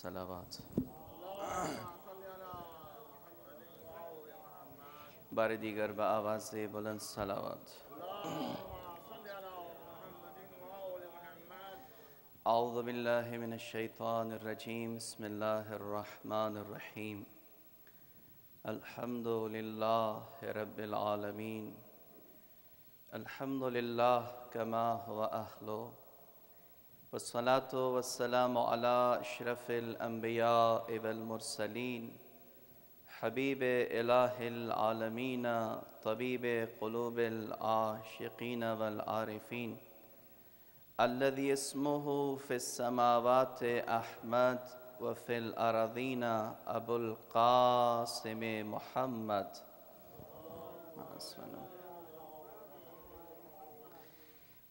صلوات بار دیگر با آواز بلند صلوات اعوذ باللہ من الشیطان الرجیم بسم اللہ الرحمن الرحیم الحمد للہ رب العالمین الحمد للہ کما هو اہلو والصلاة والسلام على اشرف الانبیاء والمرسلین حبیب الہ العالمین طبیب قلوب العاشقین والعارفین الذي اسمه في السماوات أحمد وفي الأراضين أبو القاسم محمد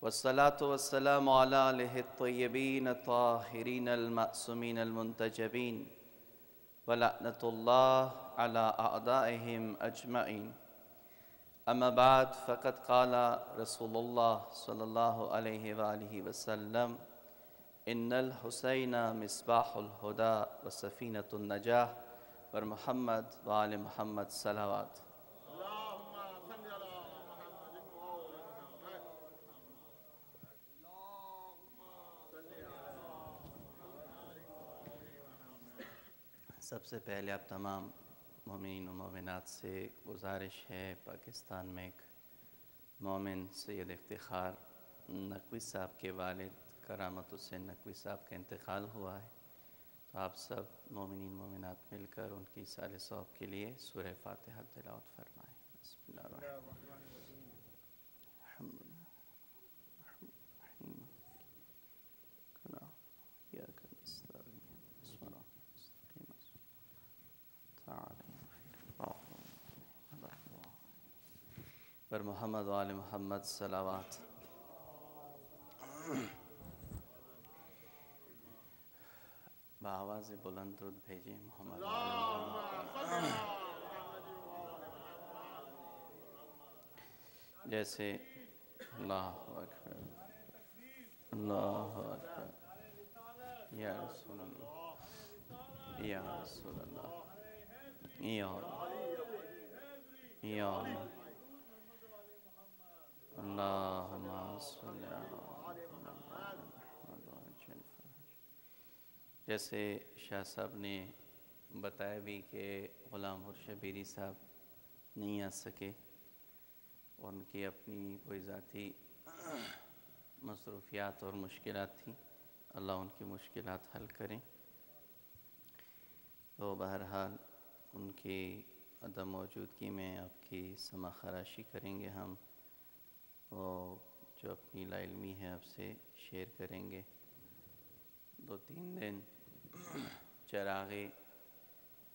والصلاة والسلام على آله الطيبين الطاهرين المأسومين المنتجبين ولعنة الله على أعدائهم أجمعين اما بعد فقد قال رسول الله صلى الله عليه وآله وسلم ان الحسين مصباح الهدى وسفينة النجاة ومحمد وآل محمد صلوات سب سے پہلے آپ تمام مومنین و مومنات سے گزارش ہے، پاکستان میں ایک مومن سید افتخار نقوی صاحب کے والد کرامت حسین نقوی صاحب کا انتقال ہوا ہے، تو آپ سب مومنین مومنات مل کر ان کی سال ثواب کے لیے سورہ فاتحہ تلاوت فرمائیں۔ بسم اللہ الرحمن الرحیم الحمد للہ الرحمن الرحیم کنا ایاک نستعین صراط المستقیم پر محمد و آل محمد صلوات۔ بآواز بلند درود بھیجیں محمد و آل محمد جیسے اللہ اکبر اللہ اکبر یا رسول اللہ یا رسول اللہ یا اللہ یا اللہ اللہم صلی علی محمد وعجل فرج۔ جیسے شاہ صاحب نے بتایا بھی کہ غلام شبیری صاحب نہیں آ سکے، ان کی اپنی کوئی ذاتی مصروفیات اور مشکلات تھیں، اللہ ان کی مشکلات حل کریں۔ تو بہرحال ان کی عدم موجودگی میں آپ کی سمع خراشی کریں گے ہم، وہ جو اپنی لا علمی ہے آپ سے شیئر کریں گے۔ 2-3 دن چراغ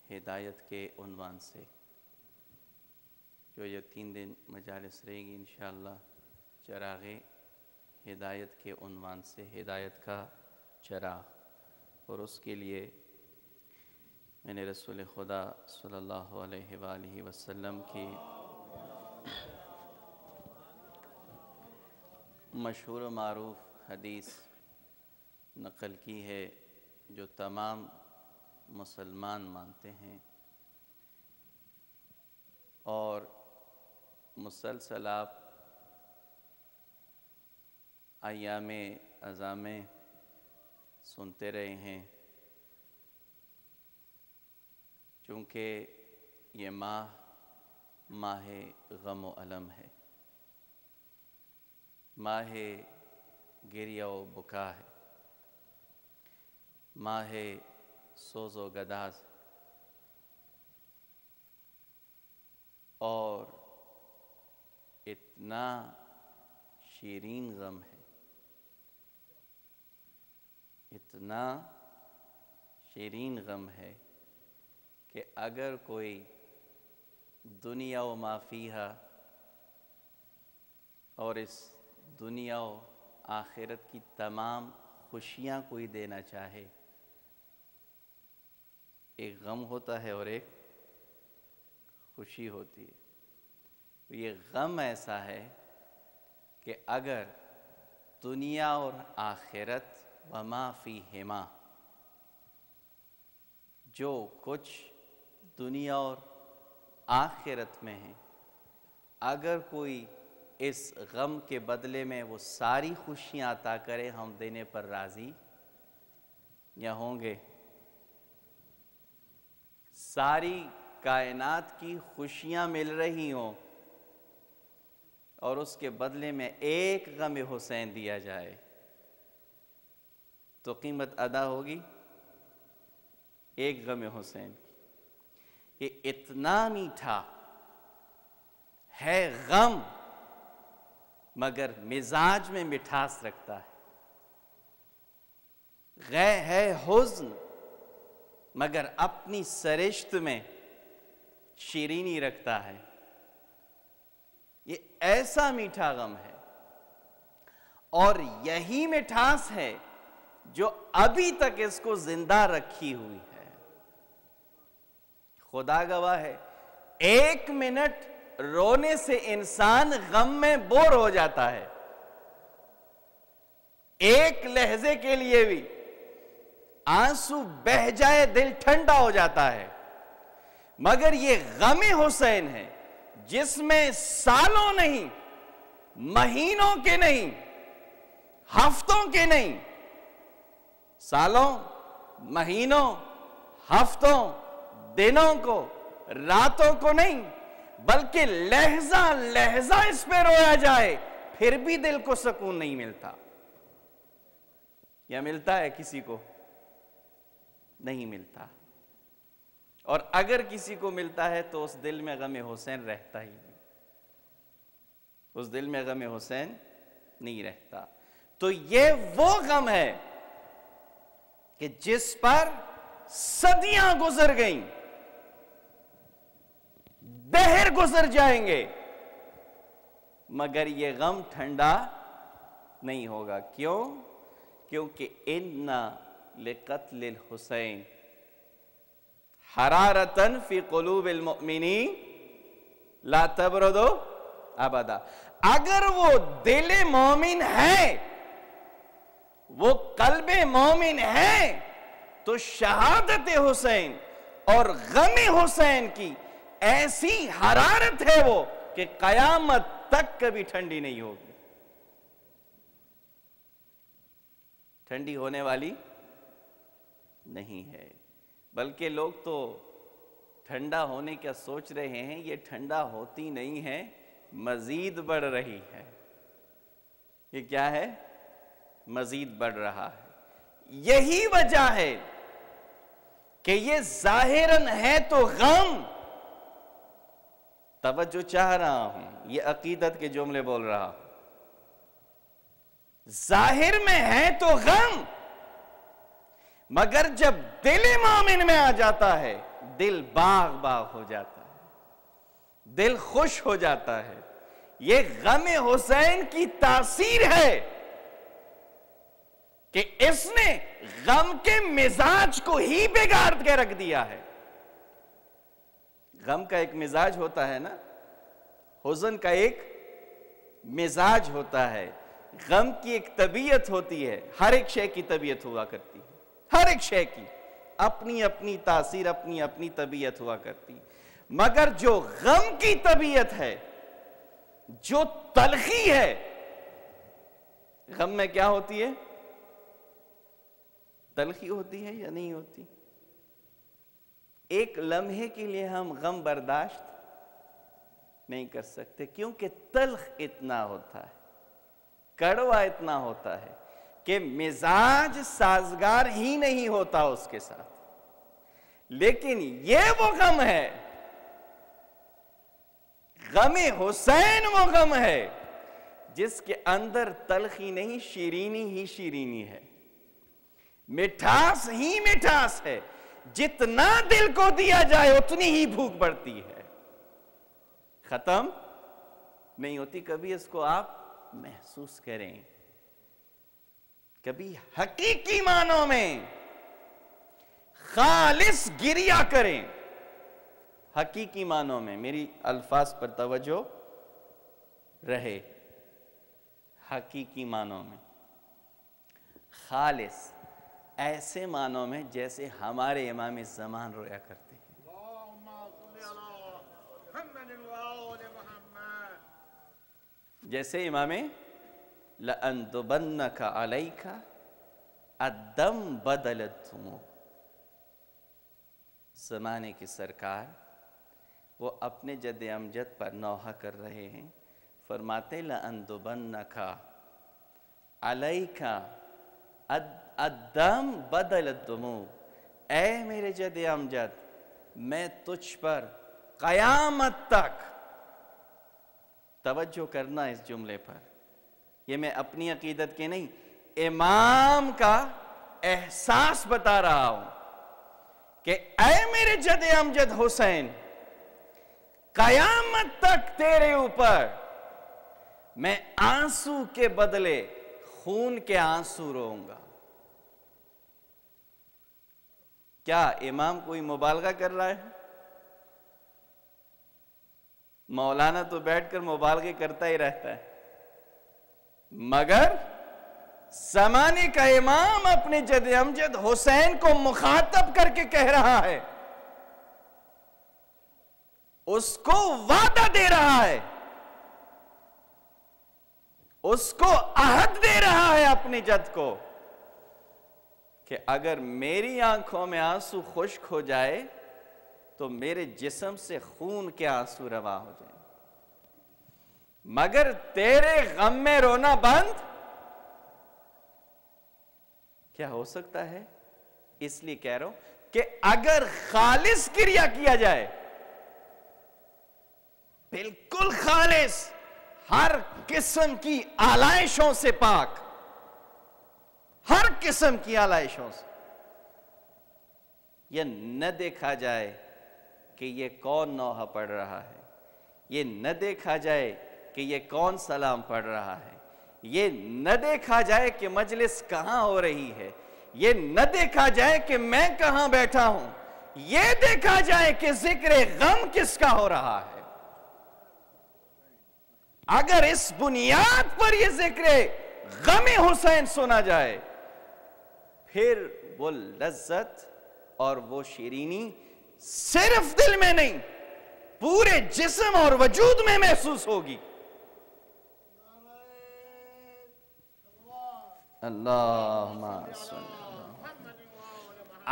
ہدایت کے عنوان سے جو یہ 3 دن مجالس رہے گی انشاءاللہ، چراغ ہدایت کے عنوان سے، ہدایت کا چراغ، اور اس کے لیے میں نے رسول خدا صلی اللہ علیہ وآلہ وسلم کی مشہور و معروف حدیث نقل کی ہے جو تمام مسلمان مانتے ہیں، اور مسلسل آپ ایام اذا میں سنتے رہے ہیں، چونکہ یہ ماہ غم و علم ہے، ماہ گریہ و بکا ہے، ماہ سوز و گداز، اور اتنا شیرین غم ہے، اتنا شیرین غم ہے کہ اگر کوئی دنیا و ما فیہا اور اس دنیا و آخرت کی تمام خوشیاں کوئی دینا چاہے، ایک غم ہوتا ہے اور ایک خوشی ہوتی ہے۔ یہ غم ایسا ہے کہ اگر دنیا اور آخرت وما فیہما جو کچھ دنیا اور آخرت میں ہے، اگر کوئی اس غم کے بدلے میں وہ ساری خوشیاں عطا کرے، ہم دینے پر راضی یا ہوں گے؟ ساری کائنات کی خوشیاں مل رہی ہوں اور اس کے بدلے میں ایک غم حسین دیا جائے تو قیمت ادا ہوگی؟ ایک غم حسین کی، یہ اتنا میٹھا ہے غم، مگر مزاج میں مٹھاس رکھتا ہے، ہے حزن مگر اپنی سرشت میں شیرینی رکھتا ہے۔ یہ ایسا میٹھا غم ہے، اور یہی مٹھاس ہے جو ابھی تک اس کو زندہ رکھی ہوئی ہے۔ خدا گواہ ہے، 1 منٹ رونے سے انسان غم میں بور ہو جاتا ہے، ایک لحظے کے لیے بھی آنسو بہہ جائے دل ٹھنڈا ہو جاتا ہے، مگر یہ غم حسین ہے جس میں سالوں نہیں، مہینوں کے نہیں، ہفتوں کے نہیں، سالوں، مہینوں، ہفتوں، دنوں کو، راتوں کو نہیں، بلکہ لحظہ لحظہ اس پہ رویا جائے پھر بھی دل کو سکون نہیں ملتا۔ یا ملتا ہے کسی کو؟ نہیں ملتا۔ اور اگر کسی کو ملتا ہے تو اس دل میں غم حسین رہتا ہی نہیں، اس دل میں غم حسین نہیں رہتا۔ تو یہ وہ غم ہے کہ جس پر صدیاں گزر گئیں، دہر گزر جائیں گے، مگر یہ غم ٹھنڈا نہیں ہوگا۔ کیوں؟ کیونکہ اِنَّ لِقَتْلِ الْحُسَيْنِ حَرَارَةً فِي قُلُوبِ الْمُؤْمِنِينَ لَا تَبْرُدُ أَبَدًا۔ اگر وہ دل مومن ہے، وہ قلب مومن ہے، تو شہادت حسین اور غم حسین کی ایسی حرارت ہے وہ کہ قیامت تک کبھی ٹھنڈی نہیں ہوگی، ٹھنڈی ہونے والی نہیں ہے۔ بلکہ لوگ تو ٹھنڈا ہونے کا سوچ رہے ہیں، یہ ٹھنڈا ہوتی نہیں ہے، مزید بڑھ رہی ہے۔ یہ کیا ہے؟ مزید بڑھ رہا ہے۔ یہی وجہ ہے کہ یہ ظاہراً ہے تو غم، توجہ چاہ رہا ہوں، یہ عقیدت کے جملے بول رہا ہوں، ظاہر میں ہے تو غم، مگر جب دل مومن میں آ جاتا ہے دل باغ باغ ہو جاتا ہے، دل خوش ہو جاتا ہے۔ یہ غم حسین کی تاثیر ہے کہ اس نے غم کے مزاج کو ہی بگاڑ کے رکھ دیا ہے۔ غم کا ایک مزاج ہوتا ہے نا، حزن کا ایک مزاج ہوتا ہے، غم کی ایک طبیعت ہوتی ہے، ہر ایک شے کی طبیعت ہوا کرتی ہے، ہر ایک شے کی اپنی اپنی تاثیر، اپنی اپنی طبیعت ہوا کرتی ہے۔ مگر جو غم کی طبیعت ہے، جو تلخی ہے، غم میں کیا ہوتی ہے؟ تلخی ہوتی ہے یا نہیں ہوتی؟ ایک لمحے کے لیے ہم غم برداشت نہیں کر سکتے، کیونکہ تلخ اتنا ہوتا ہے، کڑوا اتنا ہوتا ہے کہ مزاج سازگار ہی نہیں ہوتا اس کے ساتھ۔ لیکن یہ وہ غم ہے، غم حسین وہ غم ہے جس کے اندر تلخی نہیں، شیرینی ہی شیرینی ہے، مٹھاس ہی مٹھاس ہے، جتنا دل کو دیا جائے اتنی ہی بھوک بڑھتی ہے، ختم نہیں ہوتی۔ کبھی اس کو آپ محسوس کریں، کبھی حقیقی معنوں میں خالص گریہ کریں، حقیقی معنوں میں، میری الفاظ پر توجہ رہے، حقیقی معنوں میں خالص ایسے معنوں میں جیسے ہمارے امام زمان رویا کرتے ہیں. جیسے امام لَأَنْدُبَنَّكَ عَلَيْكَ الدَّمْ بَدَلَتْ دُمُوعُ. زمانے کی سرکار وہ اپنے جد امجد پر نوحہ کر رہے ہیں. فرماتے لَأَنْدُبَنَّكَ عَلَيْكَ الدَّمْ بَدَلَتْ دُمُوعُ. اے میرے جد امجد میں تجھ پر قیامت تک. توجہ کرنا اس جملے پر, یہ میں اپنی عقیدت کے نہیں, امام کا احساس بتا رہا ہوں کہ اے میرے جد امجد حسین, قیامت تک تیرے اوپر میں آنسو کے بدلے خون کے آنسو روؤں گا. کیا امام کوئی مبالغہ کر رہا ہے؟ مولانا تو بیٹھ کر مبالغے کرتا ہی رہتا ہے, مگر زمانے کا امام اپنے جد امجد حسین کو مخاطب کر کے کہہ رہا ہے, اس کو وعدہ دے رہا ہے, اس کو عہد دے رہا ہے اپنے جد کو کہ اگر میری آنکھوں میں آنسو خشک ہو جائے تو میرے جسم سے خون کے آنسو رواں ہو جائیں, مگر تیرے غم میں رونا بند کیا ہو سکتا ہے؟ اس لیے کہہ رہا ہوں کہ اگر خالص کریا کیا جائے, بالکل خالص, ہر قسم کی آلائشوں سے پاک, ہر قسم کی آلائشوں سے, یہ نہ دیکھا جائے کہ یہ کون نوحہ پڑھ رہا ہے, یہ نہ دیکھا جائے کہ یہ کون سلام پڑھ رہا ہے, یہ نہ دیکھا جائے کہ مجلس کہاں ہو رہی ہے, یہ نہ دیکھا جائے کہ میں کہاں بیٹھا ہوں, یہ دیکھا جائے کہ ذکر غم کس کا ہو رہا ہے. اگر اس بنیاد پر یہ ذکر غم حسین سنا جائے, پھر وہ لذت اور وہ شیرینی صرف دل میں نہیں, پورے جسم اور وجود میں محسوس ہوگی. اللہم صلی اللہ.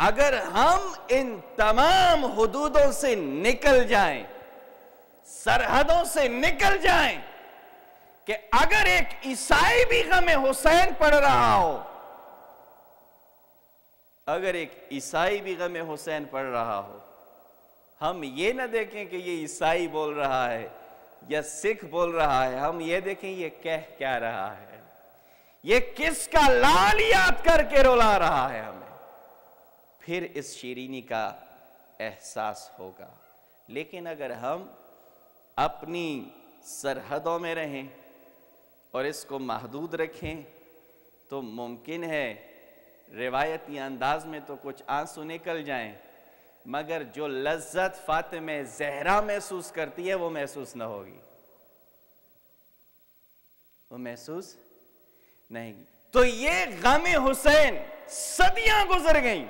اگر ہم ان تمام حدودوں سے نکل جائیں, سرحدوں سے نکل جائیں, کہ اگر ایک عیسائی بھی غم حسین پڑھ رہا ہو, اگر ایک عیسائی بھی غم حسین پڑھ رہا ہو, ہم یہ نہ دیکھیں کہ یہ عیسائی بول رہا ہے یا سکھ بول رہا ہے, ہم یہ دیکھیں یہ کہہ کیا رہا ہے, یہ کس کا لال یاد کر کے رلا رہا ہے ہمیں, پھر اس شیرینی کا احساس ہوگا. لیکن اگر ہم اپنی سرحدوں میں رہیں اور اس کو محدود رکھیں تو ممکن ہے روایتی انداز میں تو کچھ آنسو نکل جائیں, مگر جو لذت فاطمہ زہرا محسوس کرتی ہے وہ محسوس نہ ہوگی, وہ محسوس نہیں. تو یہ غم حسین صدیاں گزر گئیں.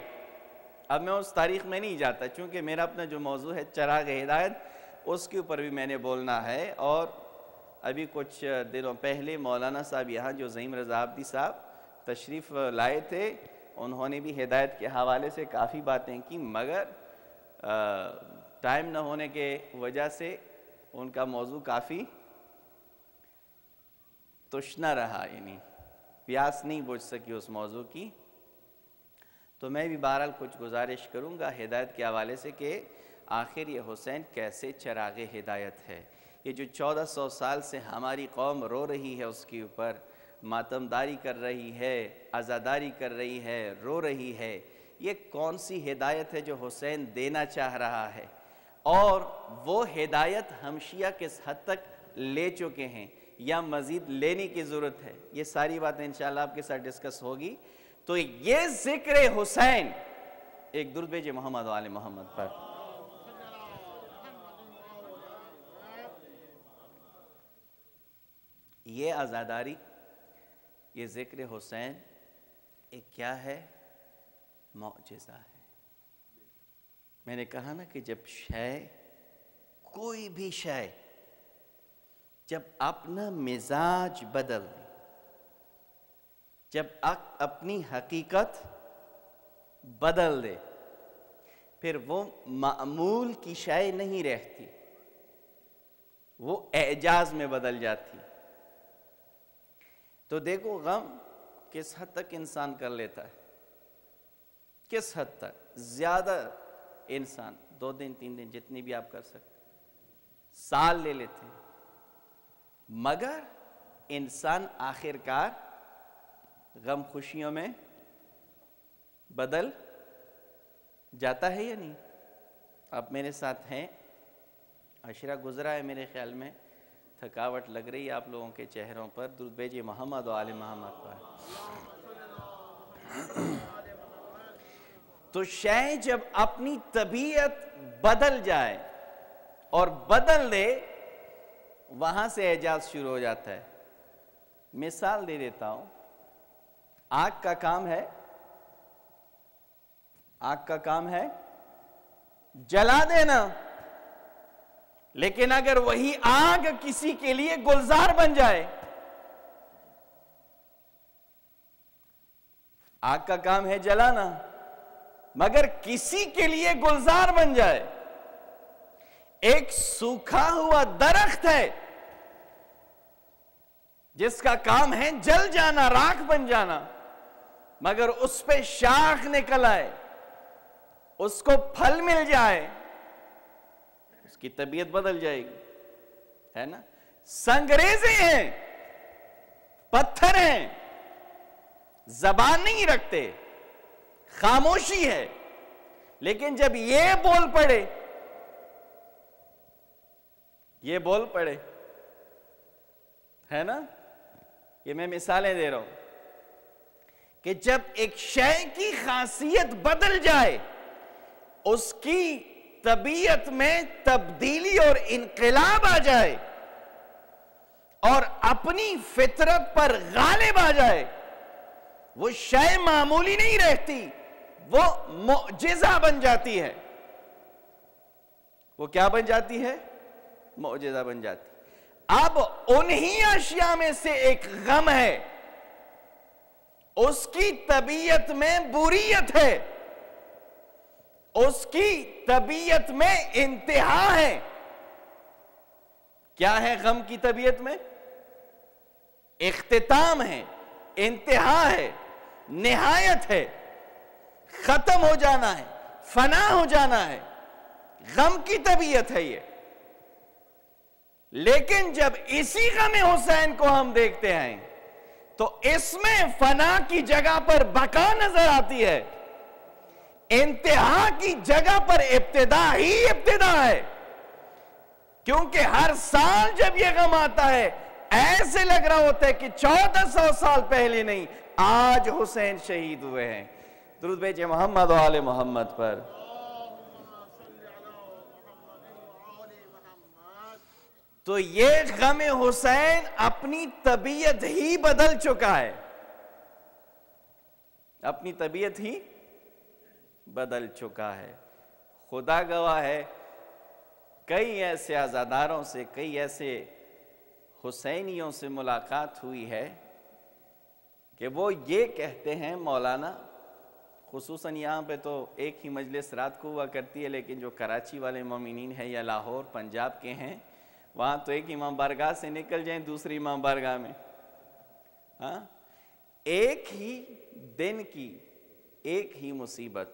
اب میں اس تاریخ میں نہیں جاتا, چونکہ میرا اپنا جو موضوع ہے چراغ ہدایت, اس کے اوپر بھی میں نے بولنا ہے. اور ابھی کچھ دنوں پہلے مولانا صاحب یہاں جو زعیم رضا عابدی صاحب تشریف لائے تھے, انہوں نے بھی ہدایت کے حوالے سے کافی باتیں کی, مگر ٹائم نہ ہونے کے وجہ سے ان کا موضوع کافی تشنہ رہا, یعنی پیاس نہیں بجھ سکی اس موضوع کی. تو میں بھی بہرحال کچھ گزارش کروں گا ہدایت کے حوالے سے کہ آخر یہ حسین کیسے چراغ ہدایت ہے. یہ جو 1400 سال سے ہماری قوم رو رہی ہے, اس کے اوپر ماتمداری کر رہی ہے, عزاداری کر رہی ہے, رو رہی ہے, یہ کون سی ہدایت ہے جو حسین دینا چاہ رہا ہے, اور وہ ہدایت ہم شیعہ کس حد تک لے چکے ہیں یا مزید لینے کی ضرورت ہے. یہ ساری باتیں انشاءاللہ آپ کے ساتھ ڈسکس ہوگی. تو یہ ذکر حسین, ایک درود بھیجے محمد و آل محمد پر. یہ عزاداری, یہ ذکر حسین ایک کیا ہے؟ معجزہ ہے۔ میں نے کہا نا کہ جب شے، کوئی بھی شے جب اپنا مزاج بدل دے، جب اپنی حقیقت بدل دے، پھر وہ معمول کی شے نہیں رہتی، وہ اعجاز میں بدل جاتی۔ تو دیکھو غم کس حد تک انسان کر لیتا ہے، کس حد تک زیادہ انسان 2 دن 3 دن جتنی بھی آپ کر سکتے، سال لے لیتے ہیں، مگر انسان آخر کار غم خوشیوں میں بدل جاتا ہے یا نہیں؟ آپ میرے ساتھ ہیں، عشرہ گزرا ہے میرے خیال میں، تھکاوٹ لگ رہی ہے آپ لوگوں کے چہروں پر، درود بھیجئے محمد و آل محمد پر۔ تو شے جب اپنی طبیعت بدل جائے اور بدل دے، وہاں سے اعجاز شروع ہو جاتا ہے۔ مثال دے دیتا ہوں، آگ کا کام ہے، آگ کا کام ہے جلا دینا، لیکن اگر وہی آگ کسی کے لیے گلزار بن جائے، آگ کا کام ہے جلانا، مگر کسی کے لیے گلزار بن جائے، ایک سوکھا ہوا درخت ہے جس کا کام ہے جل جانا، راکھ بن جانا، مگر اس پہ شاخ نکل آئے، اس کو پھل مل جائے، اس کی طبیعت بدل جائے گی، ہے نا؟ سنگریزے ہیں، پتھر ہیں، زبان نہیں رکھتے، خاموشی ہے، لیکن جب یہ بول پڑے، یہ بول پڑے، ہے نا؟ یہ میں مثالیں دے رہا ہوں کہ جب ایک شے کی خاصیت بدل جائے، اس کی طبیعت میں تبدیلی اور انقلاب آ جائے اور اپنی فطرت پر غالب آ جائے، وہ شے معمولی نہیں رہتی، وہ معجزہ بن جاتی ہے۔ وہ کیا بن جاتی ہے؟ معجزہ بن جاتی ہے۔ اب انہی اشیاء میں سے ایک غم ہے، اس کی طبیعت میں بریت ہے، اس کی طبیعت میں انتہا ہے۔ کیا ہے غم کی طبیعت میں؟ اختتام ہے، انتہا ہے، نہایت ہے، ختم ہو جانا ہے، فنا ہو جانا ہے، غم کی طبیعت ہے یہ۔ لیکن جب اسی غم حسین کو ہم دیکھتے ہیں تو اس میں فنا کی جگہ پر بقا نظر آتی ہے، انتہا کی جگہ پر ابتدا ہی ابتدا ہے، کیونکہ ہر سال جب یہ غم آتا ہے ایسے لگ رہا ہوتا ہے کہ 1400 سال پہلے نہیں، آج حسین شہید ہوئے ہیں۔ درود بھیجئے محمد و آل محمد پر۔ تو یہ غم حسین اپنی طبیعت ہی بدل چکا ہے، اپنی طبیعت ہی بدل چکا ہے۔ خدا گواہ ہے، کئی ایسے عزاداروں سے، کئی ایسے حسینیوں سے ملاقات ہوئی ہے کہ وہ یہ کہتے ہیں، مولانا، خصوصاً یہاں پہ تو ایک ہی مجلس رات کو ہوا کرتی ہے، لیکن جو کراچی والے مومنین ہیں یا لاہور پنجاب کے ہیں، وہاں تو ایک امام بارگاہ سے نکل جائیں دوسری امام بارگاہ میں، ہاں، ایک ہی دن کی ایک ہی مصیبت،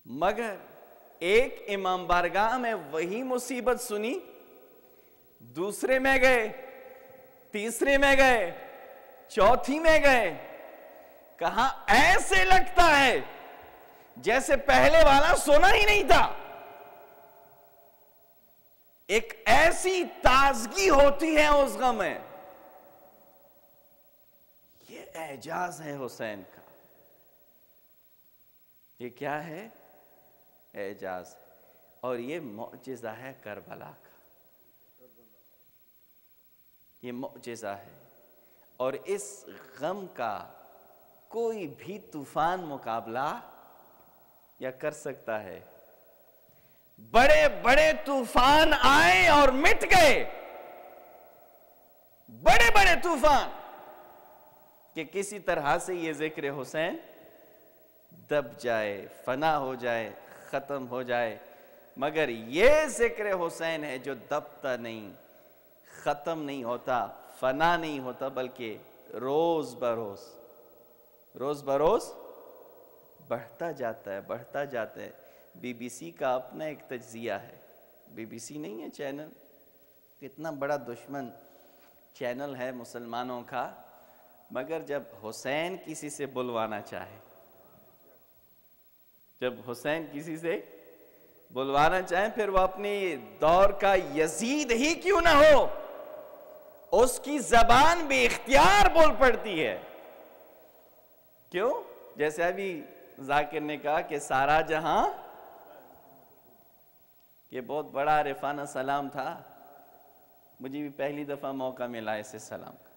مگر ایک امام بارگاہ میں وہی مصیبت سنی، دوسرے میں گئے، تیسرے میں گئے، چوتھی میں گئے، کہاں ایسے لگتا ہے جیسے پہلے والا سنا ہی نہیں تھا، ایک ایسی تازگی ہوتی ہے اس غم میں۔ یہ اعجاز ہے حسین کا، یہ کیا ہے؟ اعجاز ہے، اور یہ معجزہ ہے کربلا کا، یہ معجزہ ہے۔ اور اس غم کا کوئی بھی طوفان مقابلہ یا کر سکتا ہے. بڑے بڑے طوفان آئے اور مٹ گئے، بڑے بڑے طوفان، کہ کسی طرح سے یہ ذکر حسین دب جائے، فنا ہو جائے، ختم ہو جائے. مگر یہ ذکر حسین ہے جو دبتا نہیں، ختم نہیں ہوتا، فنا نہیں ہوتا، بلکہ روز بروز بڑھتا جاتا ہے، بڑھتا جاتا ہے. بی بی سی کا اپنا ایک تجزیہ ہے. بی بی سی نہیں ہے چینل، کتنا بڑا دشمن چینل ہے مسلمانوں کا، مگر جب حسین کسی سے بلوانا چاہے، جب حسین کسی سے بلوانا چاہیں، پھر وہ اپنی دور کا یزید ہی کیوں نہ ہو، اس کی زبان بھی اختیار بول پڑتی ہے. کیوں؟ جیسے ابھی ذاکر نے کہا کہ سارا جہاں، یہ بہت بڑا عارفانہ سلام تھا. مجھے بھی پہلی دفعہ موقع ملا اسے سلام کا،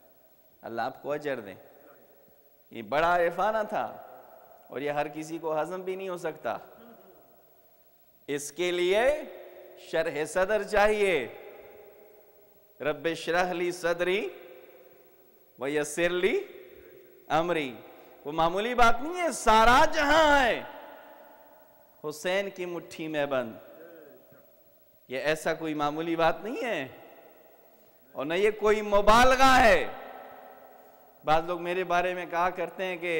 اللہ آپ کو اجر دیں. یہ بڑا عارفانہ تھا اور یہ ہر کسی کو ہضم بھی نہیں ہو سکتا. اس کے لیے شرح صدر چاہیے. رب اشرح لی صدری ویسر لی امری. وہ معمولی بات نہیں ہے. سارا جہاں ہے حسین کی مٹھی میں بند. یہ ایسا کوئی معمولی بات نہیں ہے، اور نہ یہ کوئی مبالغہ ہے. بعض لوگ میرے بارے میں کہا کرتے ہیں کہ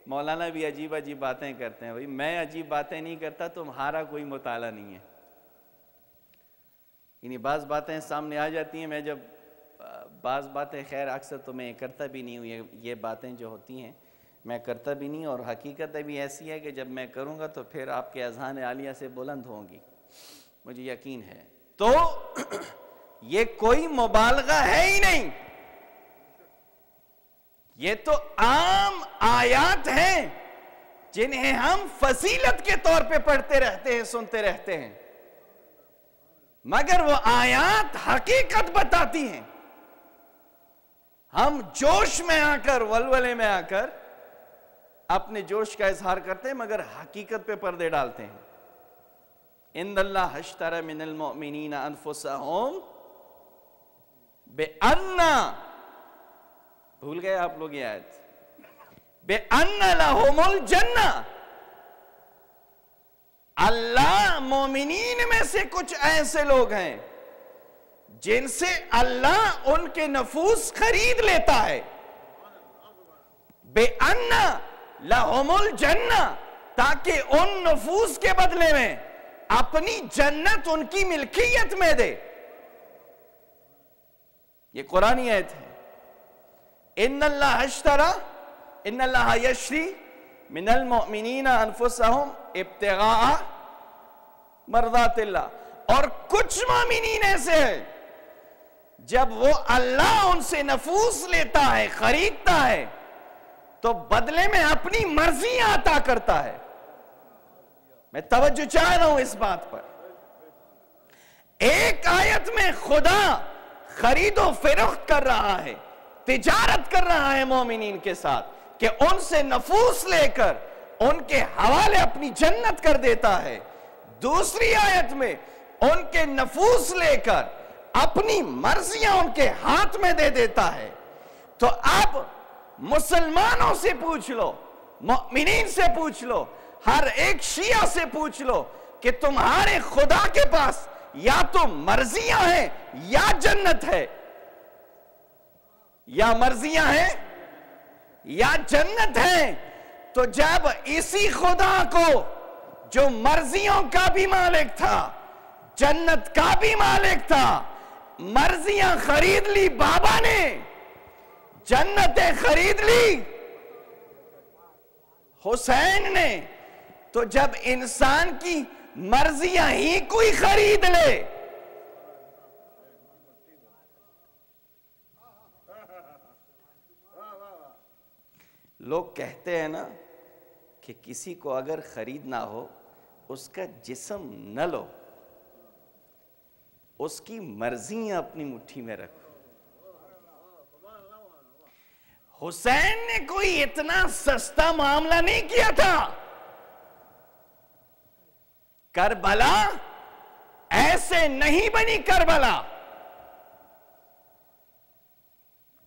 مولانا بھی عجیب عجیب باتیں کرتے ہیں. بھائی میں عجیب باتیں نہیں کرتا، تمہارا کوئی مطالعہ نہیں ہے. یعنی بعض باتیں سامنے آ جاتی ہیں، میں جب بعض باتیں، خیر اکثر تو میں کرتا بھی نہیں ہوں، یہ باتیں جو ہوتی ہیں میں کرتا بھی نہیں. اور حقیقت بھی ایسی ہے کہ جب میں کروں گا تو پھر آپ کے اذہان عالیہ سے بلند ہوں گی، مجھے یقین ہے. تو یہ کوئی مبالغہ ہے ہی نہیں، یہ تو عام آیات ہیں جنہیں ہم فضیلت کے طور پہ پڑھتے رہتے ہیں، سنتے رہتے ہیں، مگر وہ آیات حقیقت بتاتی ہیں. ہم جوش میں آ کر، ولولے میں آ کر اپنے جوش کا اظہار کرتے ہیں، مگر حقیقت پہ پردے ڈالتے ہیں. ان اللہ اشتری من المؤمنین انفسہم بِأَنَّ، بھول گئے آپ لوگ یہ آیت، بِأَنَّ لَهُمُ الْجَنَّةِ. اللہ مومنین میں سے کچھ ایسے لوگ ہیں جن سے اللہ ان کے نفوس خرید لیتا ہے. بِأَنَّ لَهُمُ الْجَنَّةِ، تاکہ ان نفوس کے بدلے میں اپنی جنت ان کی ملکیت میں دے. یہ قرآنی آیت ہے. ان اللہ اشترى، ان اللہ یشری من المؤمنین انفسہم ابتغاء مرضات اللہ. اور کچھ مومنین ایسے ہیں جب وہ اللہ ان سے نفوس لیتا ہے، خریدتا ہے، تو بدلے میں اپنی مرضی عطا کرتا ہے. میں توجہ چاہ رہا ہوں اس بات پر. ایک آیت میں خدا خرید و فروخت کر رہا ہے، تجارت کر رہا ہے مومنین کے ساتھ، کہ ان سے نفوس لے کر ان کے حوالے اپنی جنت کر دیتا ہے. دوسری آیت میں ان کے نفوس لے کر اپنی مرضیاں ان کے ہاتھ میں دے دیتا ہے. تو اب مسلمانوں سے پوچھ لو، مؤمنین سے پوچھ لو، ہر ایک شیعہ سے پوچھ لو کہ تمہارے خدا کے پاس یا تو مرضیاں ہیں یا جنت ہے، یا مرضیاں ہیں یا جنت ہے. تو جب اسی خدا کو جو مرضیوں کا بھی مالک تھا، جنت کا بھی مالک تھا، مرضیاں خرید لی بابا نے، جنتیں خرید لی حسین نے، تو جب انسان کی مرضیاں ہی کوئی خرید لے، لوگ کہتے ہیں نا کہ کسی کو اگر خریدنا ہو اس کا جسم نہ لو، اس کی مرضیاں اپنی مٹھی میں رکھو. حسین نے کوئی اتنا سستا معاملہ نہیں کیا تھا. کربلا ایسے نہیں بنی.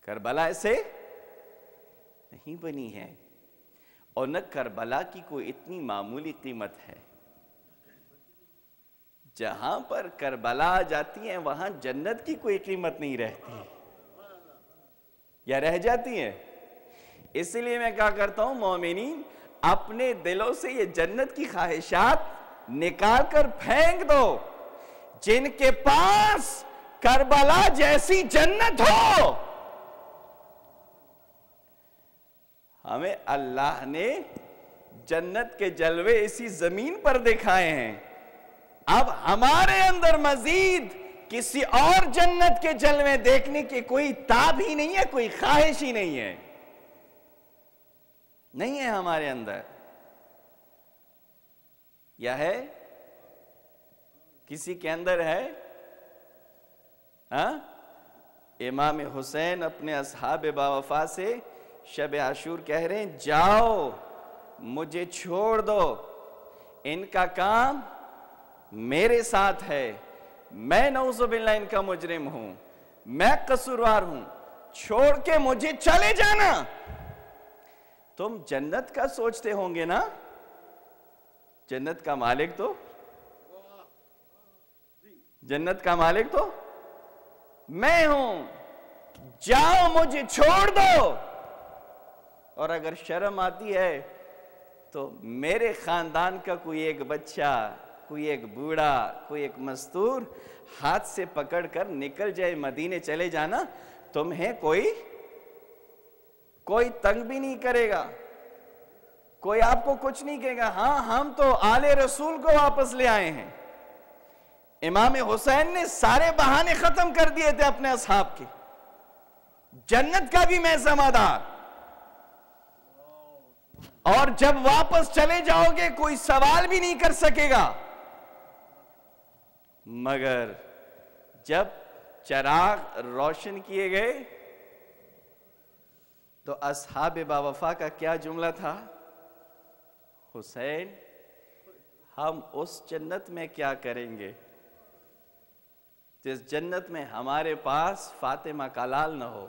کربلا ایسے نہیں بنی ہے. اور نہ کربلا کی کوئی اتنی معمولی قیمت ہے. جہاں پر کربلا آ جاتی ہیں وہاں جنت کی کوئی قیمت نہیں رہتی یا رہ جاتی ہے. اس لیے میں کہا کرتا ہوں مومنین اپنے دلوں سے یہ جنت کی خواہشات نکال کر پھینک دو. جن کے پاس کربلا جیسی جنت ہو. ہمیں اللہ نے جنت کے جلوے اسی زمین پر دکھائے ہیں. اب ہمارے اندر مزید کسی اور جنت کے جلوے دیکھنے کی کوئی تاب ہی نہیں ہے, کوئی خواہش ہی نہیں ہے. نہیں ہے ہمارے اندر. یا ہے کسی کے اندر ہے؟ امام حسین اپنے اصحاب باوفا سے شب عاشور کہہ رہے ہیں جاؤ مجھے چھوڑ دو, ان کا کام میرے ساتھ ہے, میں نعوذ باللہ ان کا مجرم ہوں, میں قصوروار ہوں, چھوڑ کے مجھے چلے جانا. تم جنت کا سوچتے ہوں گے نا, جنت کا مالک تو میں ہوں, جاؤ مجھے چھوڑ دو. اور اگر شرم آتی ہے تو میرے خاندان کا کوئی ایک بچہ, کوئی ایک بوڑھا, کوئی ایک مستور ہاتھ سے پکڑ کر نکل جائے, مدینے چلے جانا, تمہیں کوئی تنگ بھی نہیں کرے گا, کوئی آپ کو کچھ نہیں کہے گا. ہاں ہم تو آل رسول کو واپس لے آئے ہیں. امام حسین نے سارے بہانے ختم کر دیے تھے اپنے اصحاب کے, جنت کا بھی میں ذمہ دار, اور جب واپس چلے جاؤ گے کوئی سوال بھی نہیں کر سکے گا. مگر جب چراغ روشن کیے گئے تو اصحاب باوفا کا کیا جملہ تھا؟ حسین ہم اس جنت میں کیا کریں گے جس جنت میں ہمارے پاس فاطمہ کا لال نہ ہو.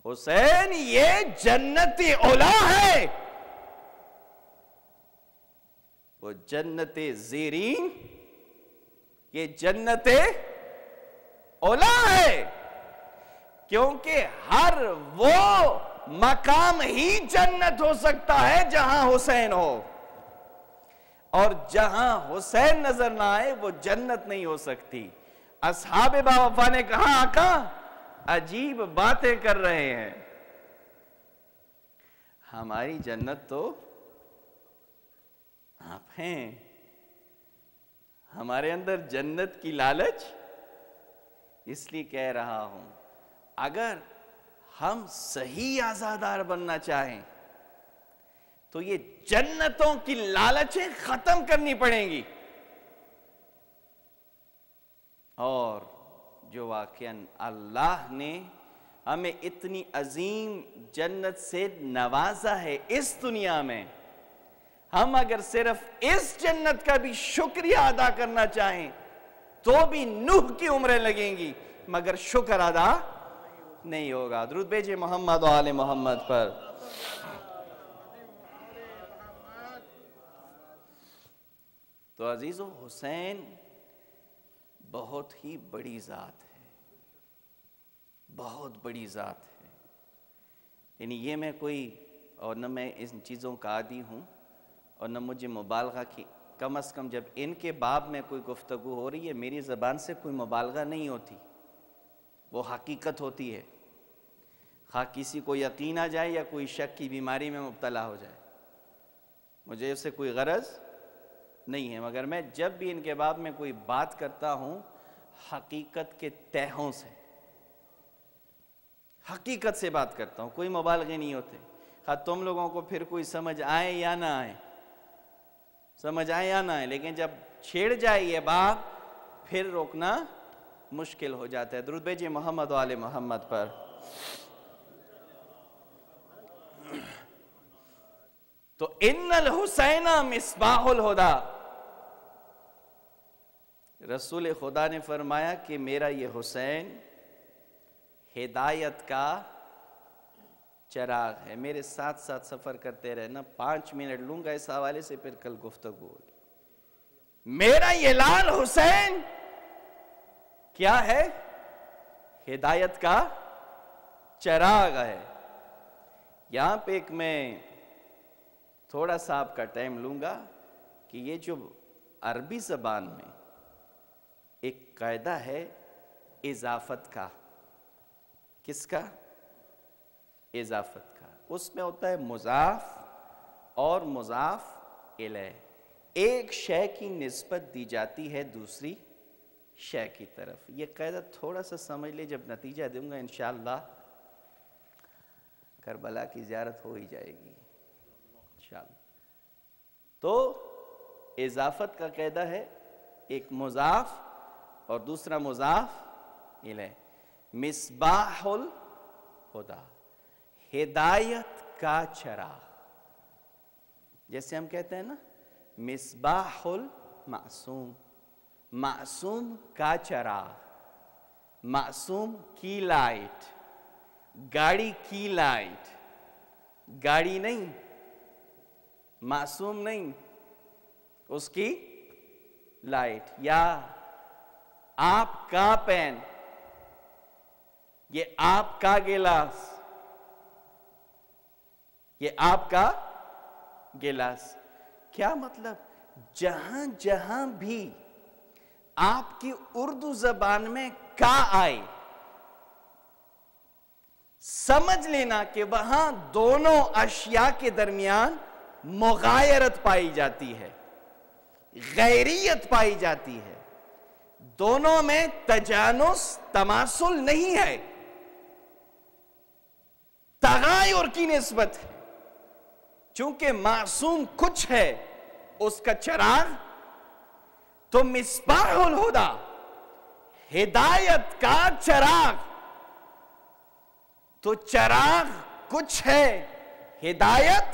حسین یہ جنت اولا ہے, وہ جنت زیرین, یہ جنت اولا ہے, کیونکہ ہر وہ مقام ہی جنت ہو سکتا ہے جہاں حسین ہو, اور جہاں حسین نظر نہ آئے وہ جنت نہیں ہو سکتی. اصحاب باوفا نے کہا آقا عجیب باتیں کر رہے ہیں, ہماری جنت تو آپ ہیں, ہمارے اندر جنت کی لالچ. اس لیے کہہ رہا ہوں اگر ہم صحیح آزادار بننا چاہیں تو یہ جنتوں کی لالچیں ختم کرنی پڑیں گی. اور جو واقعاً اللہ نے ہمیں اتنی عظیم جنت سے نوازا ہے اس دنیا میں, ہم اگر صرف اس جنت کا بھی شکریہ ادا کرنا چاہیں تو بھی نوح کی عمریں لگیں گی, مگر شکر ادا نہیں ہوگا. درود بھیجئے محمد و آل محمد پر. تو عزیزو حسین بہت ہی بڑی ذات ہے, بہت بڑی ذات ہے. یعنی یہ میں کوئی, اور نہ میں ان چیزوں کا عادی ہوں اور نہ مجھے مبالغہ کی, کم از کم جب ان کے باب میں کوئی گفتگو ہو رہی ہے میری زبان سے کوئی مبالغہ نہیں ہوتی, وہ حقیقت ہوتی ہے. خواہ کسی کو یقین آ جائے یا کوئی شک کی بیماری میں مبتلا ہو جائے, مجھے اس سے کوئی غرض نہیں ہے. مگر میں جب بھی ان کے باب میں کوئی بات کرتا ہوں حقیقت کے تہوں سے, حقیقت سے بات کرتا ہوں, کوئی مبالغے نہیں ہوتے. خواہ تم لوگوں کو پھر کوئی سمجھ آئے یا نہ آئے, سمجھ آئے یا نہ آئے, لیکن جب چھیڑ جائے یہ بات پھر روکنا مشکل ہو جاتا ہے. درود بھیجئے محمد و آل محمد پر. تو ان الحسین مصباح الہدا، رسول خدا نے فرمایا کہ میرا یہ حسین ہدایت کا چراغ ہے۔ میرے ساتھ ساتھ سفر کرتے رہنا، 5 منٹ لوں گا اس حوالے سے، پھر کل گفتگو ہوگی۔ میرا یہ لال حسین کیا ہے؟ ہدایت کا چراغ ہے۔ یہاں پہ ایک میں تھوڑا سا آپ کا ٹائم لوں گا کہ یہ جو عربی زبان میں ایک قاعدہ ہے اضافت کا، کس کا؟ اضافت کا۔ اس میں ہوتا ہے مضاف اور مضاف الیہ، ایک شے کی نسبت دی جاتی ہے دوسری شے کی طرف۔ یہ قاعدہ تھوڑا سا سمجھ لے، جب نتیجہ دوں گا انشاءاللہ کربلا کی زیارت ہو ہی جائے گی انشاءاللہ۔ تو اضافت کا قاعدہ ہے ایک مضاف اور دوسرا مضاف الیہ۔ مصباح الہدا، ہدایت کا چراغ، جیسے ہم کہتے ہیں نا مصباح المعصوم، معصوم کا چراغ، معصوم کی لائٹ، گاڑی کی لائٹ، گاڑی نہیں، معصوم نہیں، اس کی لائٹ۔ یا آپ کا پین، یہ آپ کا گلاس، یہ آپ کا گلاس۔ کیا مطلب؟ جہاں جہاں بھی آپ کی اردو زبان میں کا آئے، سمجھ لینا کہ وہاں دونوں اشیاء کے درمیان مغایرت پائی جاتی ہے، غیریت پائی جاتی ہے، دونوں میں تجانس تماثل نہیں ہے، تغایر کی نسبت ہے۔ چونکہ معصوم کچھ ہے، اس کا چراغ، تو مصباح الہدا، ہدایت کا چراغ، تو چراغ کچھ ہے، ہدایت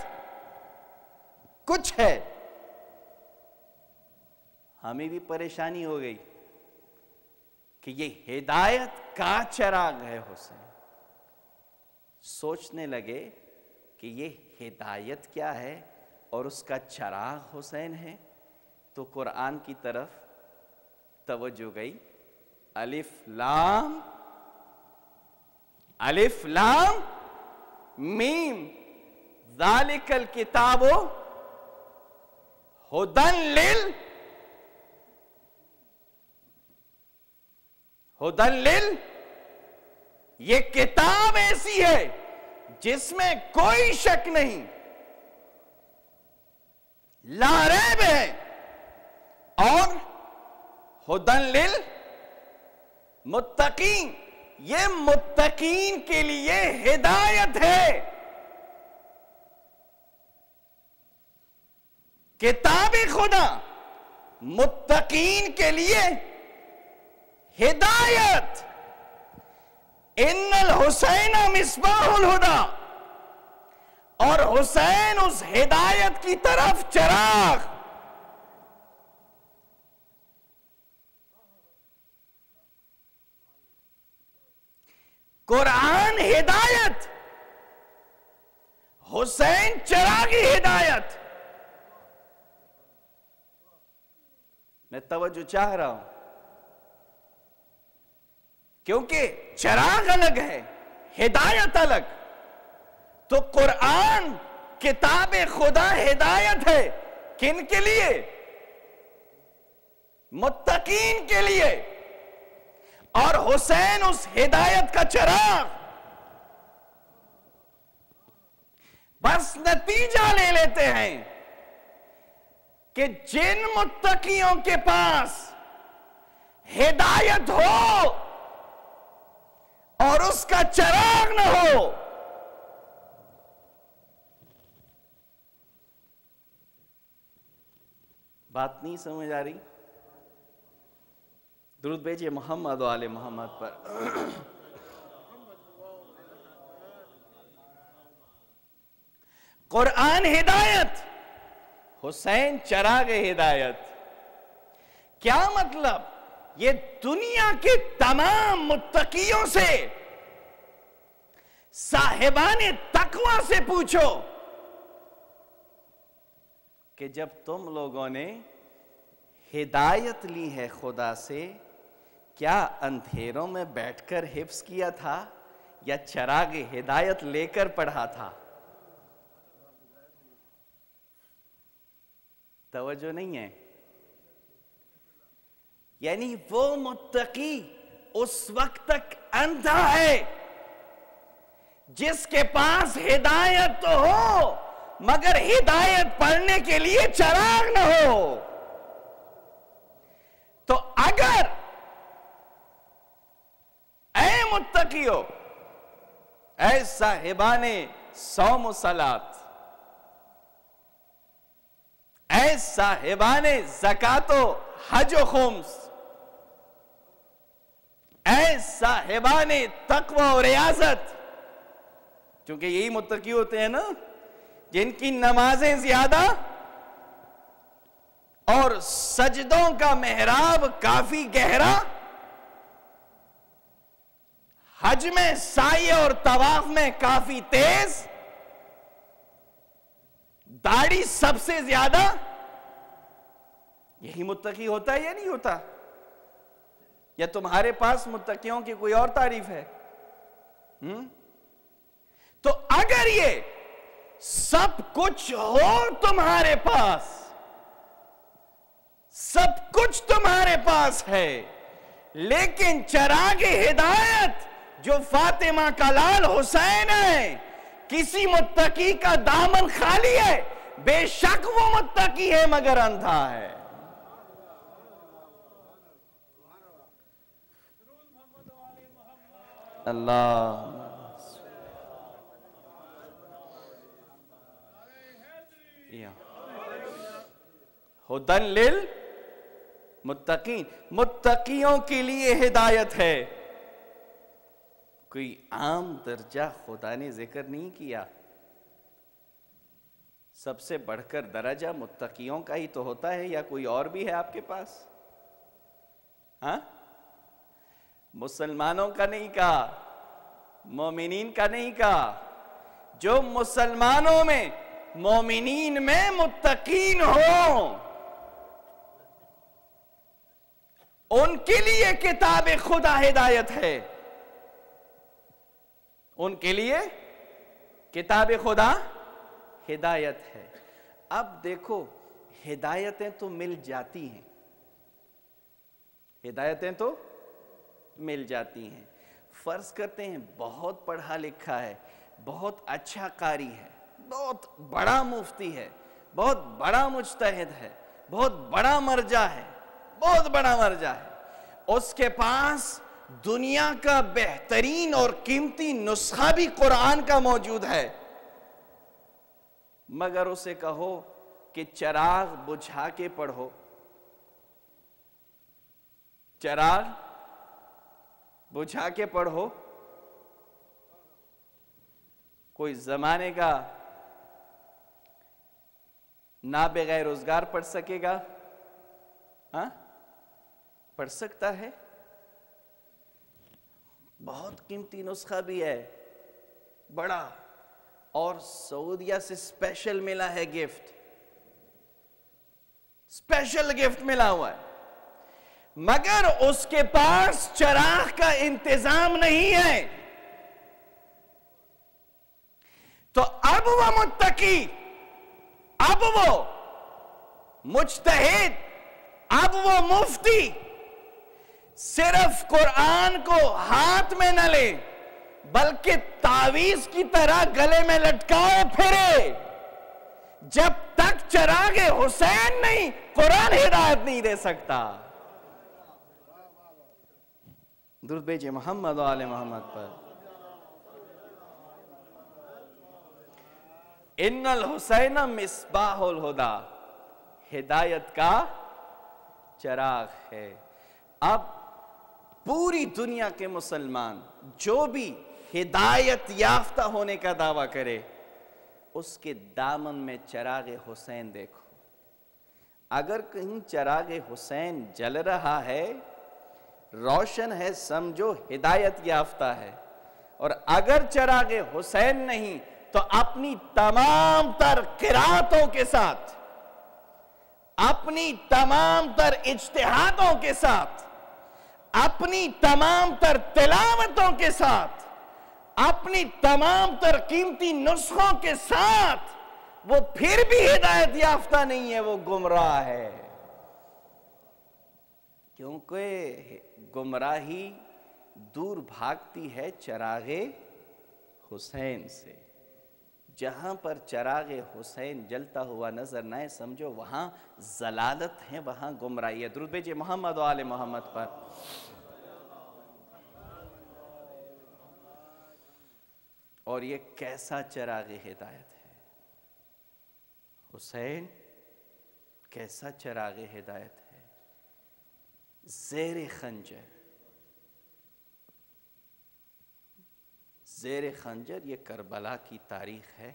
کچھ ہے۔ ہمیں بھی پریشانی ہو گئی کہ یہ ہدایت کا چراغ ہے حسین۔ سوچنے لگے کہ یہ ہدایت کیا ہے اور اس کا چراغ حسین ہے، تو قرآن کی طرف توجہ گئی۔ الف لام میم، ذالک الکتاب ہدی یہ کتاب ایسی ہے جس میں کوئی شک نہیں، لا ریب ہے، اور ہدی للمتقین، یہ متقین کے لیے ہدایت ہے۔ کتاب خدا متقین کے لیے ہدایت۔ ان الحسین مصباح الہدا، اور حسین اس ہدایت کی طرف چراغ۔ قرآن ہدایت، حسین چراغی ہدایت۔ میں توجہ چاہ رہا ہوں، کیونکہ چراغ الگ ہے، ہدایت الگ۔ تو قرآن کتاب خدا ہدایت ہے، کن کے لیے؟ متقین کے لیے، اور حسین اس ہدایت کا چراغ۔ بس نتیجہ لے لیتے ہیں کہ جن متقیوں کے پاس ہدایت ہو اور اس کا چراغ نہ ہو، بات نہیں سمجھ آ رہی؟ درود بھیجئے محمد و آل محمد پر۔ قرآن ہدایت، حسین چراغ ہدایت. کیا مطلب؟ یہ دنیا کے تمام متقیوں سے، صاحبان تقوی سے پوچھو کہ جب تم لوگوں نے ہدایت لی ہے خدا سے، کیا اندھیروں میں بیٹھ کر حفظ کیا تھا یا چراغ ہدایت لے کر پڑھا تھا؟ توجہ نہیں ہے. یعنی وہ متقی اس وقت تک اندھا ہے جس کے پاس ہدایت تو ہو مگر ہدایت پڑھنے کے لیے چراغ نہ ہو. تو اگر اے متقیو، اے صاحبان صوم و صلاۃ، اے صاحبان زکوٰۃ و حج و خمس، اے صاحبان تقوی و ریاضت، چونکہ یہی متقی ہوتے ہیں نا جن کی نمازیں زیادہ اور سجدوں کا محراب کافی گہرا، حج میں سعی اور طواف میں کافی تیز، داڑھی سب سے زیادہ. یہی متقی ہوتا ہے یا نہیں ہوتا؟ یا تمہارے پاس متقیوں کی کوئی اور تعریف ہے؟ تو اگر یہ سب کچھ ہو تمہارے پاس، سب کچھ تمہارے پاس ہے، لیکن چراغ ہدایت جو فاطمہ کا لال حسین ہے، کسی متقی کا دامن خالی ہے، بے شک وہ متقی ہے مگر اندھا ہے. اللہ ہدن للمتقین، متقیوں کے لیے ہدایت ہے. کوئی عام درجہ خدا نے ذکر نہیں کیا. سب سے بڑھ کر درجہ متقیوں کا ہی تو ہوتا ہے، یا کوئی اور بھی ہے آپ کے پاس؟ ہاں، مسلمانوں کا نہیں کہا، مومنین کا نہیں کہا. جو مسلمانوں میں، مومنین میں متقین ہوں، ان کے لیے کتاب خدا ہدایت ہے. ان کے لیے کتاب خدا ہدایت ہے. اب دیکھو، ہدایتیں تو مل جاتی ہیں، ہدایتیں تو مل جاتی ہیں. فرض کرتے ہیں بہت پڑھا لکھا ہے، بہت اچھا قاری ہے، بہت بڑا مفتی ہے، بہت بڑا مجتہد ہے، بہت بڑا مرجع ہے، بہت بڑا مرجع ہے. اس کے پاس دنیا کا بہترین اور قیمتی نسخہ بھی قرآن کا موجود ہے، مگر اسے کہو کہ چراغ بجھا کے پڑھو، چراغ بجھا کے پڑھو. کوئی زمانے کا نابغیر روزگار پڑھ سکے گا؟ ہاں، پڑھ سکتا ہے. بہت قیمتی نسخہ بھی ہے، بڑا، اور سعودیہ سے اسپیشل ملا ہے گفٹ، اسپیشل گفٹ ملا ہوا ہے، مگر اس کے پاس چراغ کا انتظام نہیں ہے. تو اب وہ متقی، اب وہ مجتہد، اب وہ مفتی صرف قرآن کو ہاتھ میں نہ لے بلکہ تعویذ کی طرح گلے میں لٹکائے پھرے. جب تک چراغ حسین نہیں، قرآن ہدایت نہیں دے سکتا. درود بھیجئے محمد و آل محمد پر. ان الحسین مصباح الہدا، ہدایت کا چراغ ہے. اب پوری دنیا کے مسلمان جو بھی ہدایت یافتہ ہونے کا دعویٰ کرے، اس کے دامن میں چراغ حسین دیکھو. اگر کہیں چراغ حسین جل رہا ہے، روشن ہے، سمجھو ہدایت یافتہ ہے. اور اگر چراغ حسین نہیں تو اپنی تمام تر قراتوں کے ساتھ، اپنی تمام تر اجتہادوں کے ساتھ، اپنی تمام تر تلاوتوں کے ساتھ، اپنی تمام تر قیمتی نسخوں کے ساتھ وہ پھر بھی ہدایت یافتہ نہیں ہے، وہ گمراہ ہے. کیونکہ گمراہی دور بھاگتی ہے چراغ حسین سے. جہاں پر چراغ حسین جلتا ہوا نظر نہ آئے، سمجھو وہاں ضلالت ہے، وہاں گمراہی ہے. درود بھیجئے محمد و آل محمد پر. اور یہ کیسا چراغ ہدایت ہے حسین، کیسا چراغ ہدایت ہے. زیر خنجر، زیر خنجر، یہ کربلا کی تاریخ ہے.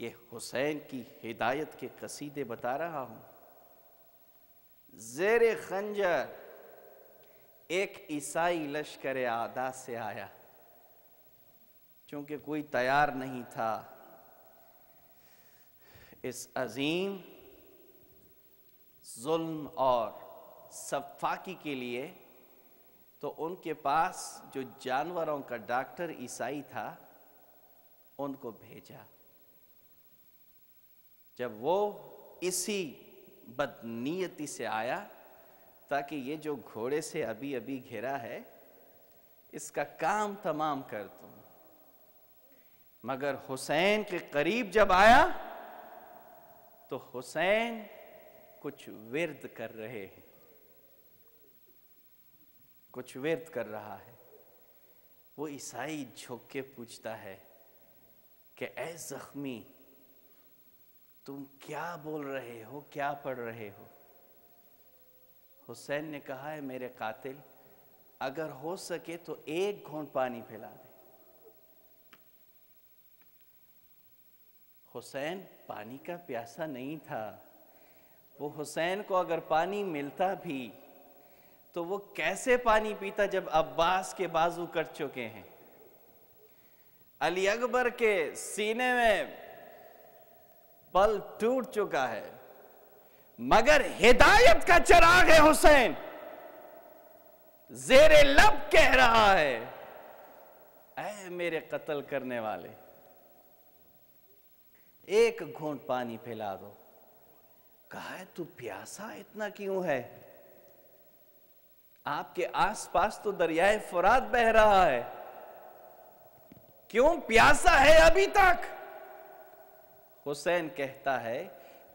یہ حسین کی ہدایت کے قصیدے بتا رہا ہوں. زیر خنجر ایک عیسائی لشکر اعداء سے آیا. چونکہ کوئی تیار نہیں تھا اس عظیم ظلم اور سفاکی کے لیے، تو ان کے پاس جو جانوروں کا ڈاکٹر عیسائی تھا ان کو بھیجا. جب وہ اسی بدنیتی سے آیا تاکہ یہ جو گھوڑے سے ابھی ابھی گھرا ہے اس کا کام تمام کر دوں، مگر حسین کے قریب جب آیا تو حسین کچھ ورد کر رہے ہیں، کچھ ورد کر رہا ہے. وہ عیسائی جھک کے پوچھتا ہے کہ اے زخمی، تم کیا بول رہے ہو، کیا پڑھ رہے ہو؟ حسین نے کہا ہے میرے قاتل، اگر ہو سکے تو ایک گھونٹ پانی پلا دے. حسین پانی کا پیاسا نہیں تھا. وہ حسین کو اگر پانی ملتا بھی تو وہ کیسے پانی پیتا جب عباس کے بازو کٹ چکے ہیں، علی اکبر کے سینے میں پل ٹوٹ چکا ہے، مگر ہدایت کا چراغ ہے حسین. زیر لب کہہ رہا ہے اے میرے قتل کرنے والے، ایک گھونٹ پانی پلا دو. کہا ہے تو پیاسا اتنا کیوں ہے؟ آپ کے آس پاس تو دریائے فرات بہہ رہا ہے، کیوں پیاسا ہے ابھی تک؟ حسین کہتا ہے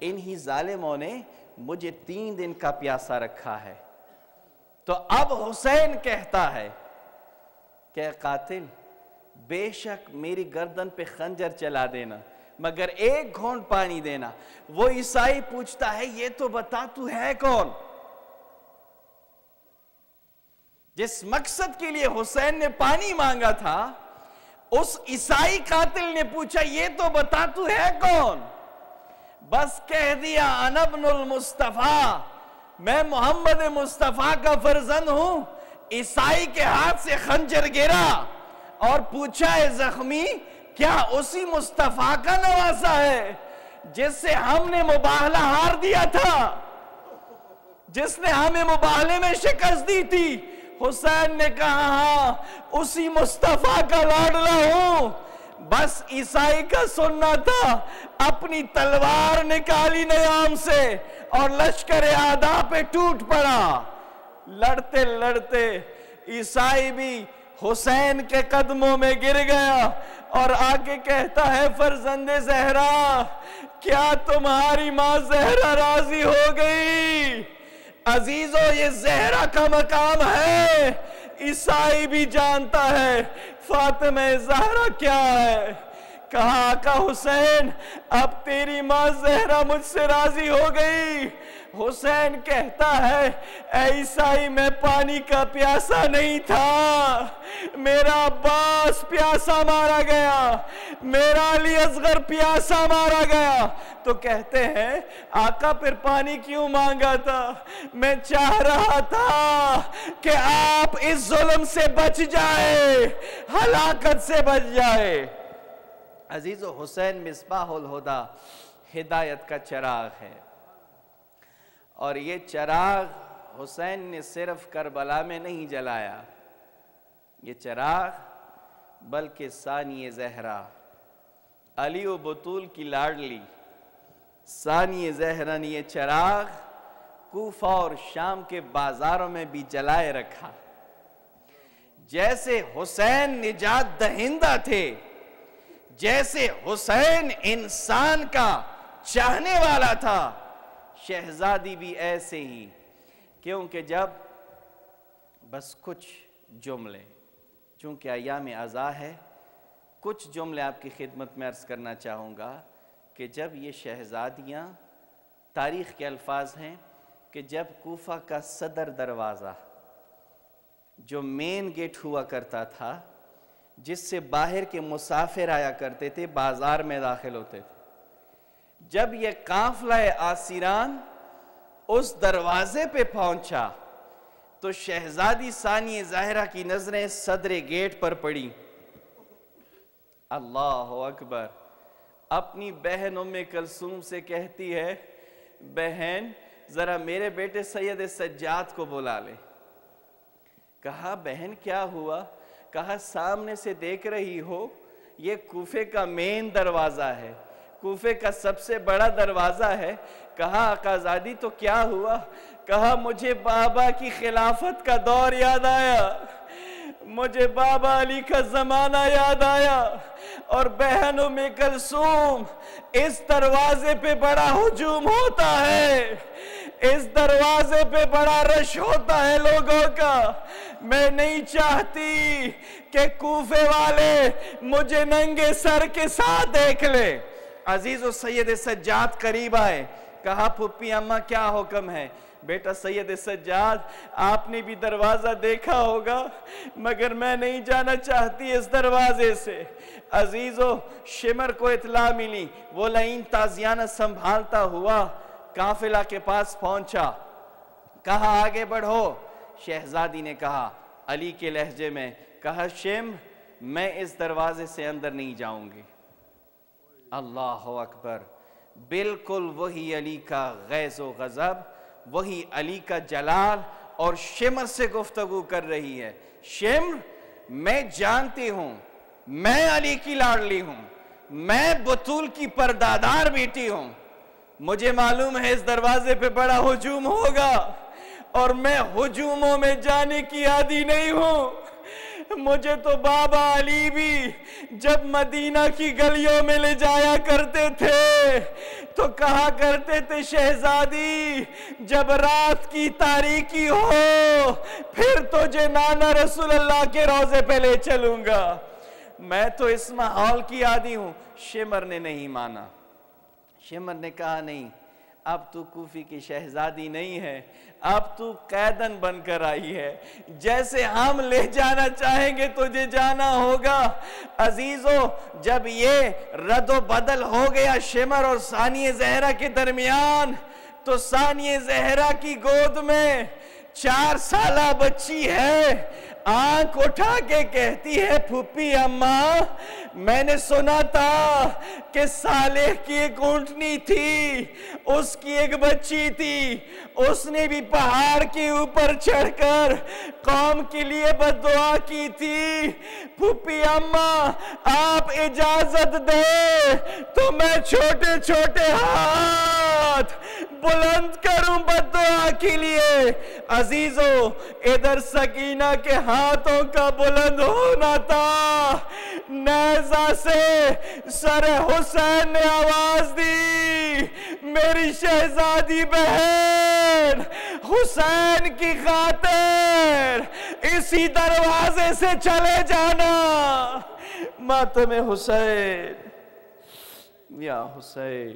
انہی ظالموں نے مجھے 3 دن کا پیاسا رکھا ہے. تو اب حسین کہتا ہے کہ قاتل بے شک میری گردن پہ خنجر چلا دینا، مگر ایک گھونٹ پانی دینا. وہ عیسائی پوچھتا ہے یہ تو بتا تو ہے کون؟ جس مقصد کے لیے حسین نے پانی مانگا تھا، اس عیسائی قاتل نے پوچھا یہ تو بتا تو ہے کون؟ بس کہہ دیا انا ابن المصطفیٰ، میں محمد مصطفیٰ کا فرزند ہوں. عیسائی کے ہاتھ سے خنجر گرا اور پوچھا اے زخمی، کیا اسی مصطفیٰ کا نواسا ہے جس سے ہم نے مباہلہ ہار دیا تھا، جس نے ہمیں مباہلے میں شکست دی تھی؟ حسین نے کہا ہاں اسی مصطفیٰ کا لاڈلا ہوں. بس عیسائی کا سننا تھا، اپنی تلوار نکالی نیام سے اور لشکر اعداء پہ ٹوٹ پڑا. لڑتے لڑتے عیسائی بھی حسین کے قدموں میں گر گیا اور آگے کہتا ہے فرزند زہرا، کیا تمہاری ماں زہرا راضی ہو گئی؟ عزیزو یہ زہرا کا مقام ہے. عیسائی بھی جانتا ہے فاطمہ زہرا کیا ہے، کہا آقا حسین اب تیری ماں زہرا مجھ سے راضی ہو گئی۔ حسین کہتا ہے اے عیسائی میں پانی کا پیاسا نہیں تھا، میرا عباس پیاسا مارا گیا، میرا علی اصغر پیاسا مارا گیا۔ تو کہتے ہیں آقا پھر پانی کیوں مانگا تھا؟ میں چاہ رہا تھا کہ آپ اس ظلم سے بچ جائے، ہلاکت سے بچ جائے۔ عزیزو حسین مصباح الہدیٰ ہدایت کا چراغ ہے، اور یہ چراغ حسین نے صرف کربلا میں نہیں جلایا، یہ چراغ بلکہ ثانی زہرا علی و بطول کی لاڈلی ثانی زہرا نے یہ چراغ کوفہ اور شام کے بازاروں میں بھی جلائے رکھا۔ جیسے حسین نجات دہندہ تھے، جیسے حسین انسان کا چاہنے والا تھا، شہزادی بھی ایسے ہی، کیونکہ جب بس کچھ جملے، چونکہ ایام عزا ہے، کچھ جملے آپ کی خدمت میں عرض کرنا چاہوں گا کہ جب یہ شہزادیاں، تاریخ کے الفاظ ہیں کہ جب کوفہ کا صدر دروازہ جو مین گیٹ ہوا کرتا تھا، جس سے باہر کے مسافر آیا کرتے تھے، بازار میں داخل ہوتے تھے، جب یہ قافلہ آسیران اس دروازے پہ پہنچا تو شہزادی ثانی زہرا کی نظریں صدر گیٹ پر پڑی۔ اللہ اکبر، اپنی بہن ام کلثوم سے کہتی ہے بہن ذرا میرے بیٹے سید سجاد کو بلا لے۔ کہا بہن کیا ہوا؟ کہا سامنے سے دیکھ رہی ہو یہ کوفے کا مین دروازہ ہے، کوفے کا سب سے بڑا دروازہ ہے۔ کہا آقا زادی تو کیا ہوا؟ کہا مجھے بابا کی خلافت کا دور یاد آیا، مجھے بابا علی کا زمانہ یاد آیا، اور بہن ام کلثوم اس دروازے پہ بڑا ہجوم ہوتا ہے، اس دروازے پہ بڑا رش ہوتا ہے لوگوں کا، میں نہیں چاہتی کہ کوفے والے مجھے ننگے سر کے ساتھ دیکھ لے۔ عزیز و سید سجاد قریب آئے، کہا پھپھی اماں کیا حکم ہے؟ بیٹا سید سجاد آپ نے بھی دروازہ دیکھا ہوگا، مگر میں نہیں جانا چاہتی اس دروازے سے۔ عزیزو شمر کو اطلاع ملی، وہ لعین تازیانہ سنبھالتا ہوا قافلہ کے پاس پہنچا، کہا آگے بڑھو۔ شہزادی نے کہا علی کے لہجے میں، کہا شم میں اس دروازے سے اندر نہیں جاؤں گی۔ اللہ اکبر، بالکل وہی علی کا غیظ و غضب، وہی علی کا جلال، اور شمر سے گفتگو کر رہی ہے۔ شمر میں جانتی ہوں میں علی کی لاڈلی ہوں، میں بطول کی پردادار بیٹی ہوں، مجھے معلوم ہے اس دروازے پہ بڑا ہجوم ہوگا، اور میں ہجوموں میں جانے کی عادی نہیں ہوں۔ مجھے تو بابا علی بھی جب مدینہ کی گلیوں میں لے جایا کرتے تھے تو کہا کرتے تھے شہزادی جب رات کی تاریکی ہو پھر تجھے نانا رسول اللہ کے روضے پہ لے چلوں گا۔ میں تو اس ماحول کی عادی ہوں۔ شمر نے نہیں مانا، شمر نے کہا نہیں، اب تو کوفی کی شہزادی نہیں ہے، اب تو قیدن بن کر آئی ہے، جیسے ہم لے جانا چاہیں گے تجھے جانا ہوگا۔ عزیزو جب یہ رد و بدل ہو گیا شمر اور ثانی زہرا کے درمیان، تو ثانی زہرا کی گود میں 4 سالہ بچی ہے، آنکھ اٹھا کے کہتی ہے پھپھی اماں میں نے سنا تھا کہ صالح کی ایک اونٹنی تھی، اس کی ایک بچی تھی، اس نے بھی پہاڑ کے اوپر چڑھ کر قوم کے لیے بد دعا کی تھی۔ پھپھی اماں آپ اجازت دے تو میں چھوٹے چھوٹے ہاتھ بلند کروں بد دعا کے لیے۔ عزیزو ادھر سکینہ کے ہاتھوں کا بلند ہونا تھا، نیزہ سے سر حسین نے آواز دی میری شہزادی بہن حسین کی خاطر اسی دروازے سے چلے جانا۔ ماتم حسین Yeah, Jose